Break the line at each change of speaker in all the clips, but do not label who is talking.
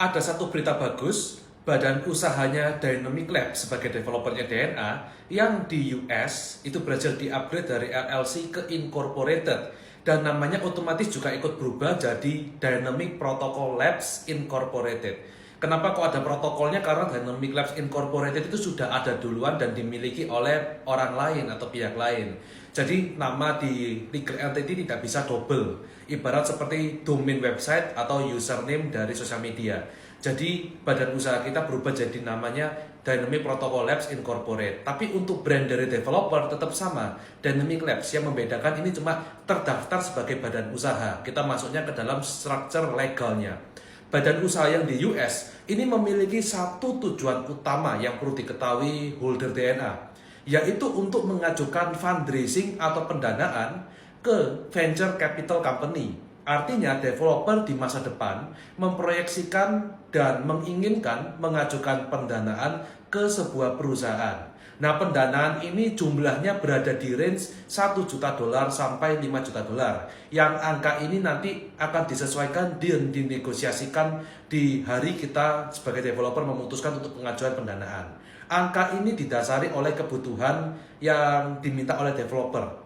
Ada satu berita bagus, badan usahanya Dynamic Lab sebagai developernya DNA yang di US itu berhasil di-upgrade dari LLC ke Incorporated dan namanya otomatis juga ikut berubah jadi Dynamic Protocol Labs Incorporated. Kenapa kok ada protokolnya? Karena Dynamic Labs Incorporated itu sudah ada duluan dan dimiliki oleh orang lain atau pihak lain. Jadi nama di legal entity tidak bisa double. Ibarat seperti domain website atau username dari sosial media. Jadi badan usaha kita berubah jadi namanya Dynamic Protocol Labs Incorporated. Tapi untuk brand dari developer tetap sama, Dynamic Labs. Yang membedakan ini cuma terdaftar sebagai badan usaha. Kita masuknya ke dalam structure legalnya. Badan usaha yang di US ini memiliki satu tujuan utama yang perlu diketahui holder DNA, yaitu untuk mengajukan fundraising atau pendanaan ke venture capital company. Artinya developer di masa depan memproyeksikan dan menginginkan mengajukan pendanaan ke sebuah perusahaan. Nah, pendanaan ini jumlahnya berada di range 1 juta dolar sampai 5 juta dolar. Yang angka ini nanti akan disesuaikan dan dinegosiasikan di hari kita sebagai developer memutuskan untuk pengajuan pendanaan. Angka ini didasari oleh kebutuhan yang diminta oleh developer.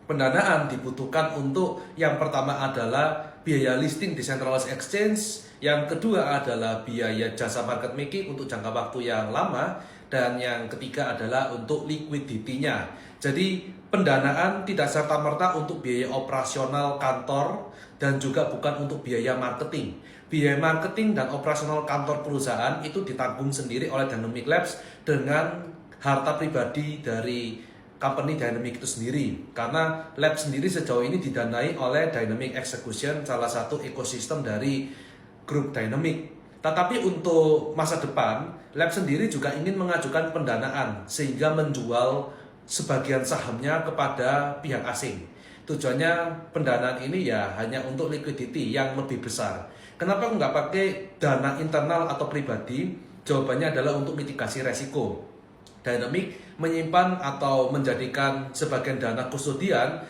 Pendanaan dibutuhkan untuk yang pertama adalah biaya listing di centralized exchange, yang kedua adalah biaya jasa market making untuk jangka waktu yang lama, dan yang ketiga adalah untuk liquidity-nya. Jadi pendanaan tidak serta-merta untuk biaya operasional kantor dan juga bukan untuk biaya marketing. Biaya marketing dan operasional kantor perusahaan itu ditanggung sendiri oleh Dynamic Labs dengan harta pribadi dari company Dynamic itu sendiri. Karena lab sendiri sejauh ini didanai oleh Dynamic Execution, salah satu ekosistem dari grup Dynamic. Tetapi untuk masa depan, lab sendiri juga ingin mengajukan pendanaan sehingga menjual sebagian sahamnya kepada pihak asing. Tujuannya pendanaan ini ya hanya untuk liquidity yang lebih besar. Kenapa nggak pakai dana internal atau pribadi? Jawabannya adalah untuk mitigasi resiko. Dynamic menyimpan atau menjadikan sebagian dana kustodian,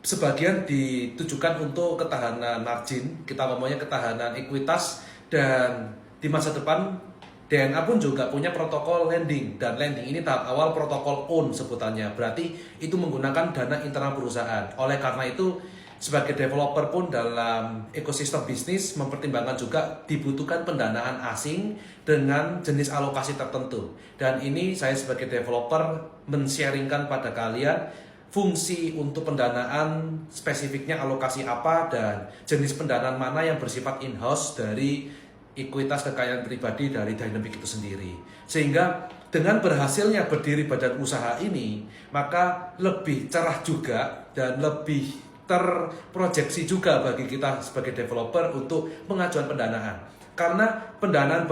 sebagian ditujukan untuk ketahanan margin, kita ngomongnya ketahanan ekuitas, dan di masa depan DNA pun juga punya protokol lending, dan lending ini tahap awal protokol own sebutannya, berarti itu menggunakan dana internal perusahaan. Oleh karena itu sebagai developer pun dalam ekosistem bisnis mempertimbangkan juga dibutuhkan pendanaan asing dengan jenis alokasi tertentu. Dan ini saya sebagai developer men-sharingkan pada kalian fungsi untuk pendanaan spesifiknya alokasi apa dan jenis pendanaan mana yang bersifat in-house dari ekuitas kekayaan pribadi dari Dynamic itu sendiri. Sehingga dengan berhasilnya berdiri badan usaha ini, maka lebih cerah juga dan lebih terproyeksi juga bagi kita sebagai developer untuk pengajuan pendanaan. Karena pendanaan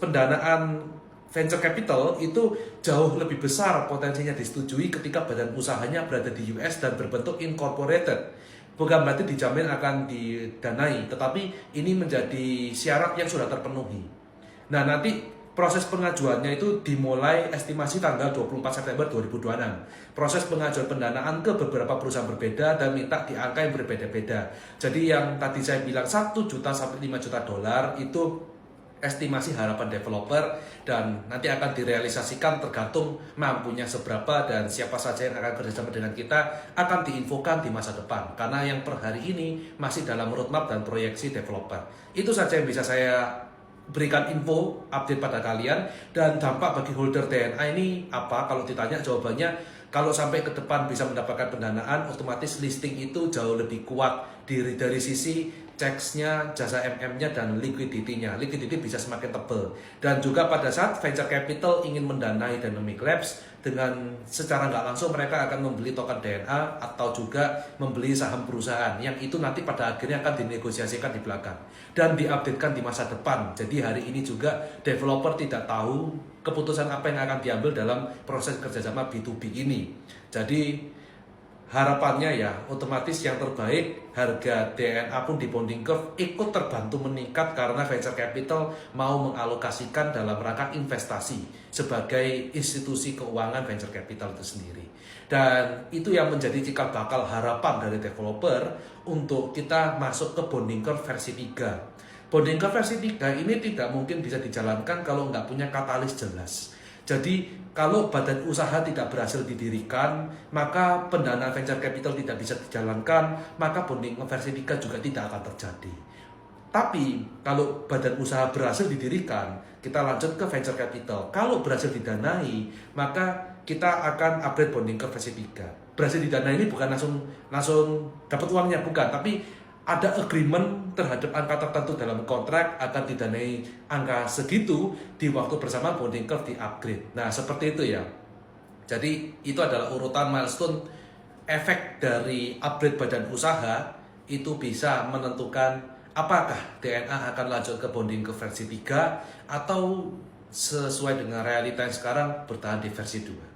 pendanaan venture capital itu jauh lebih besar potensinya disetujui ketika badan usahanya berada di US dan berbentuk incorporated. Bukan berarti dijamin akan didanai, tetapi ini menjadi syarat yang sudah terpenuhi. Nah, nanti proses pengajuannya itu dimulai estimasi tanggal 24 September 2026. Proses pengajuan pendanaan ke beberapa perusahaan berbeda dan minta di angka yang berbeda-beda. Jadi yang tadi saya bilang 1 juta sampai 5 juta dolar itu estimasi harapan developer dan nanti akan direalisasikan tergantung mampunya seberapa dan siapa saja yang akan kerjasama dengan kita akan diinfokan di masa depan, karena yang per hari ini masih dalam roadmap dan proyeksi developer. Itu saja yang bisa saya berikan info update pada kalian. Dan dampak bagi holder DNA ini apa? Kalau ditanya jawabannya, kalau sampai ke depan bisa mendapatkan pendanaan, otomatis listing itu jauh lebih kuat dari sisi checks-nya, jasa MM-nya, dan liquidity-nya. Liquidity bisa semakin tebal. Dan juga pada saat venture capital ingin mendanai Dynamic Labs, dengan secara nggak langsung mereka akan membeli token DNA atau juga membeli saham perusahaan, yang itu nanti pada akhirnya akan dinegosiasikan di belakang dan diupdatekan di masa depan. Jadi hari ini juga developer tidak tahu keputusan apa yang akan diambil dalam proses kerjasama B2B ini. Jadi harapannya ya otomatis yang terbaik, harga DNA pun di bonding curve ikut terbantu meningkat karena venture capital mau mengalokasikan dalam rangka investasi sebagai institusi keuangan venture capital itu sendiri. Dan itu yang menjadi cikal bakal harapan dari developer untuk kita masuk ke bonding curve versi 3. Bonding curve versi 3 ini tidak mungkin bisa dijalankan kalau nggak punya katalis jelas. Jadi kalau badan usaha tidak berhasil didirikan, maka pendanaan venture capital tidak bisa dijalankan, maka bonding curve versi 3 juga tidak akan terjadi. Tapi kalau badan usaha berhasil didirikan, kita lanjut ke venture capital. Kalau berhasil didanai, maka kita akan upgrade bonding curve versi 3. Berhasil didanai ini bukan langsung dapat uangnya, bukan, tapi ada agreement terhadap angka tertentu dalam kontrak akan didanai angka segitu di waktu bersama bonding curve di upgrade. Nah, seperti itu ya. Jadi itu adalah urutan milestone efek dari upgrade badan usaha itu bisa menentukan apakah DNA akan lanjut ke bonding ke versi 3 atau sesuai dengan realita yang sekarang bertahan di versi 2.